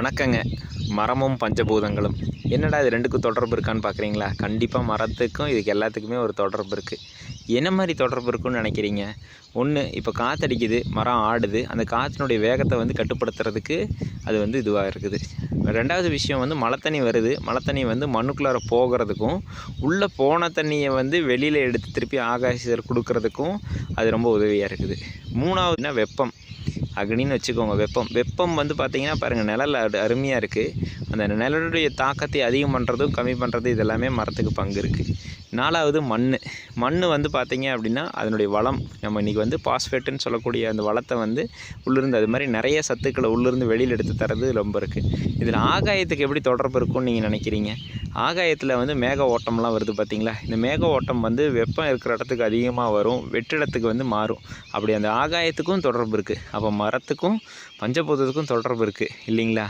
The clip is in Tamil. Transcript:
வணக்கங்க. மரமும் பஞ்சபூதங்களும் என்னடா இது ரெண்டுக்கும் தொடர்பு இருக்கான்னு பார்க்குறீங்களா? கண்டிப்பாக மரத்துக்கும் இதுக்கு எல்லாத்துக்குமே ஒரு தொடர்பு இருக்குது. என்ன மாதிரி தொடர்பு இருக்குன்னு நினைக்கிறீங்க? ஒன்று, இப்போ காற்றடிக்குது, மரம் ஆடுது, அந்த காற்றினுடைய வேகத்தை கட்டுப்படுத்துறதுக்கு அது இதுவாக இருக்குது. ரெண்டாவது விஷயம் மழை தண்ணி வருது, மழை தண்ணி மண்ணுக்குள்ளார போகிறதுக்கும், உள்ளே போன தண்ணியை வெளியில் எடுத்து திருப்பி ஆகாயத்தில் கொடுக்கறதுக்கும் அது ரொம்ப உதவியாக இருக்குது. மூணாவதுனா வெப்பம், அக்னின்னு வச்சுக்கோங்க. வெப்பம் பார்த்திங்கன்னா பாருங்கள், நிழல் அருமையாக இருக்குது. அந்த நிழலுடைய தாக்கத்தை அதிகம் பண்ணுறதும் கம்மி பண்ணுறது இதெல்லாமே மரத்துக்கு பங்கு இருக்குது. நாலாவது மண் பார்த்திங்க அப்படின்னா அதனுடைய வளம், நம்ம இன்றைக்கி பாஸ்பேட்டுன்னு சொல்லக்கூடிய அந்த வளத்தை உள்ளிருந்து அது மாதிரி நிறைய சத்துக்களை உள்ளிருந்து வெளியில் எடுத்து தரது ரொம்ப இருக்குது. இதில் ஆகாயத்துக்கு எப்படி தொடர்பு இருக்கும்னு நீங்கள் நினைக்கிறீங்க? ஆகாயத்தில் மேக ஓட்டம்லாம் வருது பார்த்திங்களா? இந்த மேக ஓட்டம் வெப்பம் இருக்கிற இடத்துக்கு அதிகமாக வரும், வெற்றிடத்துக்கு மாறும். அப்படி அந்த ஆகாயத்துக்கும் தொடர்பு இருக்குது. அப்போ மரத்துக்கும் பஞ்சபூதத்துக்கும் தொடர்பு இருக்குது இல்லைங்களா?